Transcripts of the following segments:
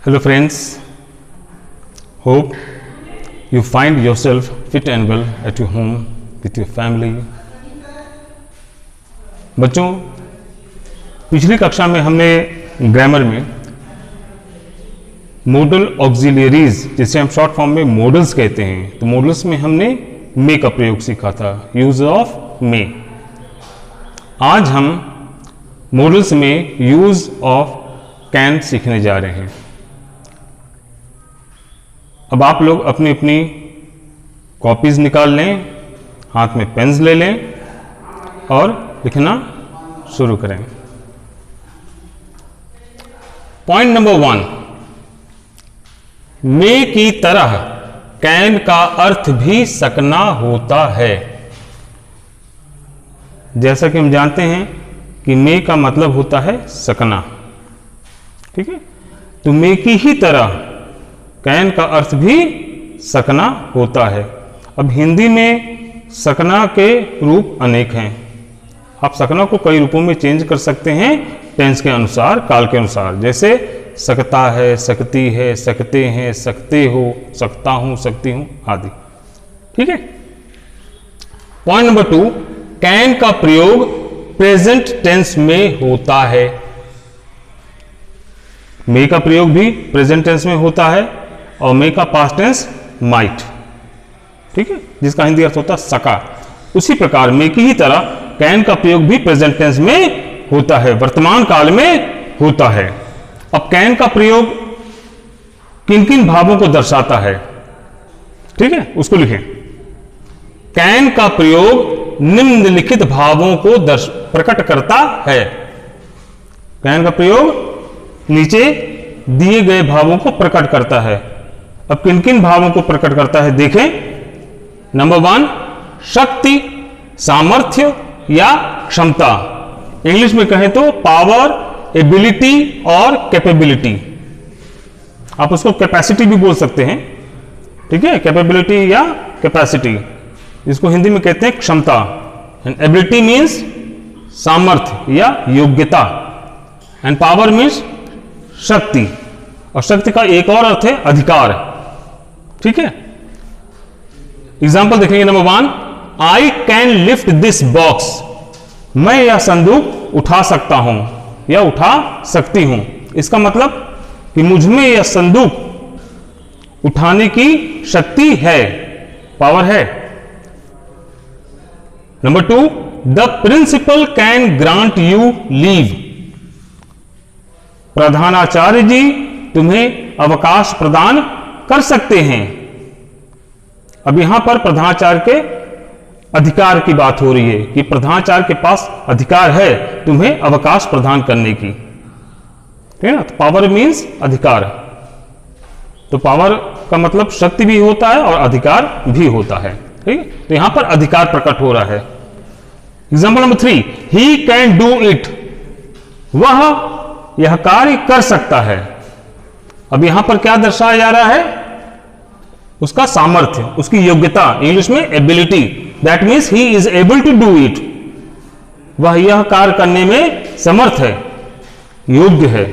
Hello friends, hope you find yourself fit and well at your home with your family. बच्चों, पिछली कक्षा में हमने ग्रामर में मॉडल ऑक्सिलरीज, जिसे हम शॉर्ट फॉर्म में मॉडल्स कहते हैं, तो मॉडल्स में हमने मे का प्रयोग सीखा था, यूज ऑफ मे। आज हम मॉडल्स में यूज ऑफ कैन सीखने जा रहे हैं। अब आप लोग अपनी अपनी कॉपीज निकाल लें, हाथ में पेन्स ले लें और लिखना शुरू करें। पॉइंट नंबर 1, मे की तरह कैन का अर्थ भी सकना होता है। जैसा कि हम जानते हैं कि मे का मतलब होता है सकना, ठीक है। तो मे की ही तरह कैन का अर्थ भी सकना होता है। अब हिंदी में सकना के रूप अनेक हैं। आप सकना को कई रूपों में चेंज कर सकते हैं टेंस के अनुसार, काल के अनुसार, जैसे सकता है, सकती है, सकते हैं, सकते हो, सकता हूं, सकती हूं आदि, ठीक है। पॉइंट नंबर 2, कैन का प्रयोग प्रेजेंट टेंस में होता है। मे का प्रयोग भी प्रेजेंट टेंस में होता है और मे का पास्ट टेंस माइट, ठीक है, जिसका हिंदी अर्थ होता है सका। उसी प्रकार मे की ही तरह कैन का प्रयोग भी प्रेजेंट टेंस में होता है, वर्तमान काल में होता है। अब कैन का प्रयोग किन किन भावों को दर्शाता है, ठीक है, उसको लिखें। कैन का प्रयोग निम्नलिखित भावों को प्रकट करता है। कैन का प्रयोग नीचे दिए गए भावों को प्रकट करता है। अब किन किन भावों को प्रकट करता है देखें। नंबर 1, शक्ति, सामर्थ्य या क्षमता। इंग्लिश में कहें तो पावर, एबिलिटी और कैपेबिलिटी। आप उसको कैपेसिटी भी बोल सकते हैं, ठीक है, कैपेबिलिटी या कैपेसिटी, इसको हिंदी में कहते हैं क्षमता। एंड एबिलिटी मीन्स सामर्थ्य या योग्यता, एंड पावर मीन्स शक्ति, और शक्ति का एक और अर्थ है अधिकार, ठीक है। एग्जाम्पल देखेंगे। Number 1, I can lift this box. मैं यह संदूक उठा सकता हूं या उठा सकती हूं। इसका मतलब कि मुझ में यह संदूक उठाने की शक्ति है, पावर है। Number 2, the principal can grant you leave. प्रधानाचार्य जी तुम्हें अवकाश प्रदान कर सकते हैं। अब यहां पर प्रधानाचार्य के अधिकार की बात हो रही है कि प्रधानाचार्य के पास अधिकार है तुम्हें अवकाश प्रदान करने की, ठीक है ना। तो पावर मीन्स अधिकार, तो पावर का मतलब शक्ति भी होता है और अधिकार भी होता है, ठीक है। तो यहां पर अधिकार प्रकट हो रहा है। Example number 3, he can do it. वह यह कार्य कर सकता है। अब यहां पर क्या दर्शाया जा रहा है? उसका सामर्थ्य, उसकी योग्यता, इंग्लिश में ability. That means he is able to do it. वह यह कार्य करने में समर्थ है, योग्य है।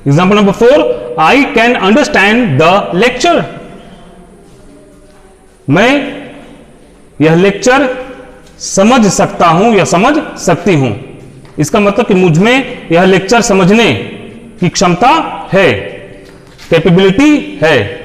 Example number 4, I can understand the lecture. मैं यह लेक्चर समझ सकता हूं या समझ सकती हूं। इसका मतलब कि मुझ में यह लेक्चर समझने की क्षमता है, कैपेबिलिटी है।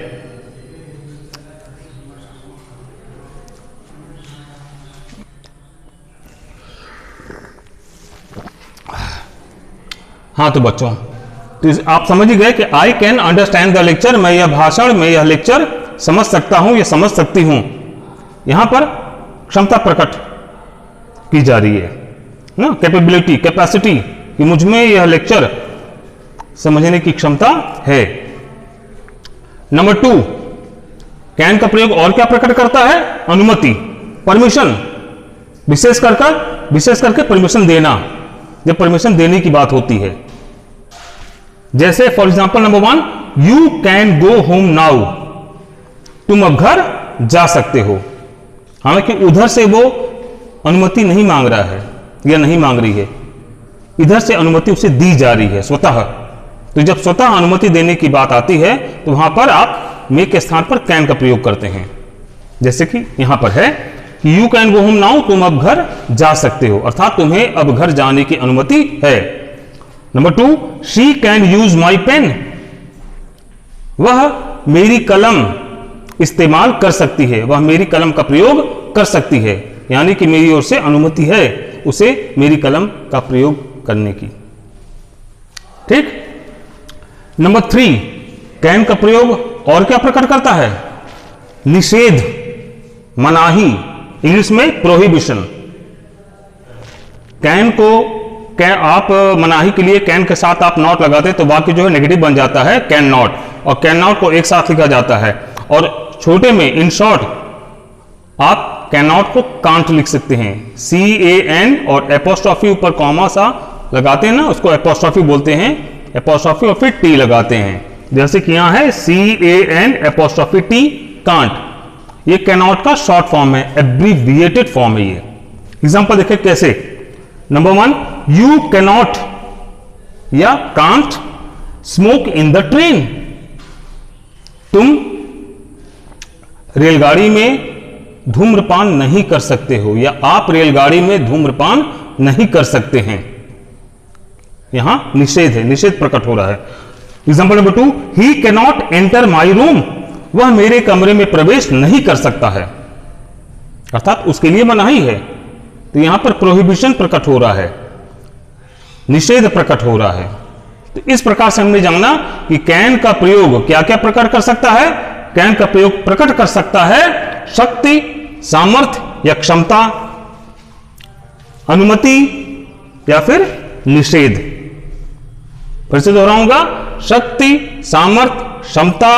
हाँ तो बच्चों, तो आप समझ ही गए कि आई कैन अंडरस्टैंड द लेक्चर, मैं यह भाषण, मैं यह लेक्चर समझ सकता हूं या समझ सकती हूं। यहां पर क्षमता प्रकट की जा रही है ना, कैपेबिलिटी, कैपेसिटी, कि मुझ में यह लेक्चर समझने की क्षमता है। नंबर 2, कैन का प्रयोग और क्या प्रकट करता है? अनुमति, परमिशन, विशेष करके परमिशन देना, जब परमिशन देने की बात होती है। जैसे for example number 1, you can go home now. तुम अब घर जा सकते हो। हालांकि उधर से वो अनुमति नहीं मांग रहा है या नहीं मांग रही है, इधर से अनुमति उसे दी जा रही है स्वतः। तो जब स्वतः अनुमति देने की बात आती है तो वहां पर आप मे के स्थान पर कैन का प्रयोग करते हैं। जैसे कि यहां पर है कि you can go home now, तुम अब घर जा सकते हो, अर्थात तुम्हें अब घर जाने की अनुमति है। Number 2, she can use my pen, वह मेरी कलम इस्तेमाल कर सकती है, वह मेरी कलम का प्रयोग कर सकती है, यानी कि मेरी ओर से अनुमति है उसे मेरी कलम का प्रयोग करने की। ठीक। नंबर 3, कैन का प्रयोग और क्या प्रकट करता है? निषेध, मनाही, इंग्लिश में प्रोहिबिशन। कैन को आप मनाही के लिए कैन के साथ आप नॉट लगाते हैं तो वाक्य जो है नेगेटिव बन जाता है कैन नॉट, और कैन नॉट को एक साथ लिखा जाता है। और छोटे में इन शॉर्ट आप कैन नॉट को कांट लिख सकते हैं, CAN, और एपोस्ट्रॉफी ऊपर कॉमा सा लगाते हैं ना, उसको एपोस्ट्रॉफी बोलते हैं, एपोस्ट्रॉफी और फिर टी लगाते हैं, जैसे कि यहां है CAN एपोस्ट्रॉफी टी, कांट। ये कैनॉट का शॉर्ट फॉर्म है, एब्रीविएटेड फॉर्म है ये। एग्जांपल देखें कैसे। नंबर 1, यू कैनॉट या can't smoke in the train, तुम रेलगाड़ी में धूम्रपान नहीं कर सकते हो, या आप रेलगाड़ी में धूम्रपान नहीं कर सकते हैं। यहां निषेध है, निषेध प्रकट हो रहा है। Example number 2, he cannot enter my room, वह मेरे कमरे में प्रवेश नहीं कर सकता है, अर्थात उसके लिए मनाही है। तो यहां पर प्रोहिबिशन प्रकट हो रहा है, निषेध प्रकट हो रहा है। तो इस प्रकार से हमने जाना कि कैन का प्रयोग क्या क्या प्रकट कर सकता है। कैन का प्रयोग प्रकट कर सकता है शक्ति, सामर्थ्य या क्षमता, अनुमति या फिर निषेध। फिर से दोहराऊंगा, शक्ति, सामर्थ्य, क्षमता,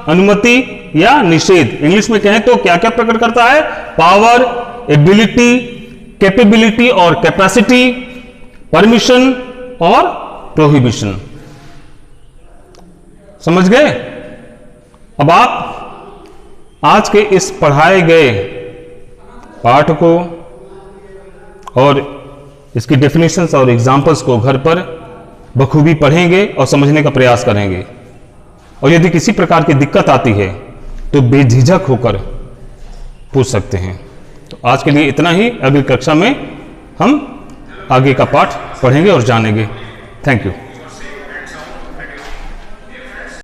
अनुमति या निषेध। इंग्लिश में कहें तो क्या क्या प्रकट करता है? पावर, एबिलिटी, कैपेबिलिटी और कैपेसिटी, परमिशन और प्रोहिबिशन। समझ गए? अब आप आज के इस पढ़ाए गए पाठ को और इसकी डेफिनेशंस और एग्जाम्पल्स को घर पर बखूबी पढ़ेंगे और समझने का प्रयास करेंगे। और यदि किसी प्रकार की दिक्कत आती है तो बेझिझक होकर पूछ सकते हैं। तो आज के लिए इतना ही। अगली कक्षा में हम आगे का पाठ पढ़ेंगे और जानेंगे। Thank you.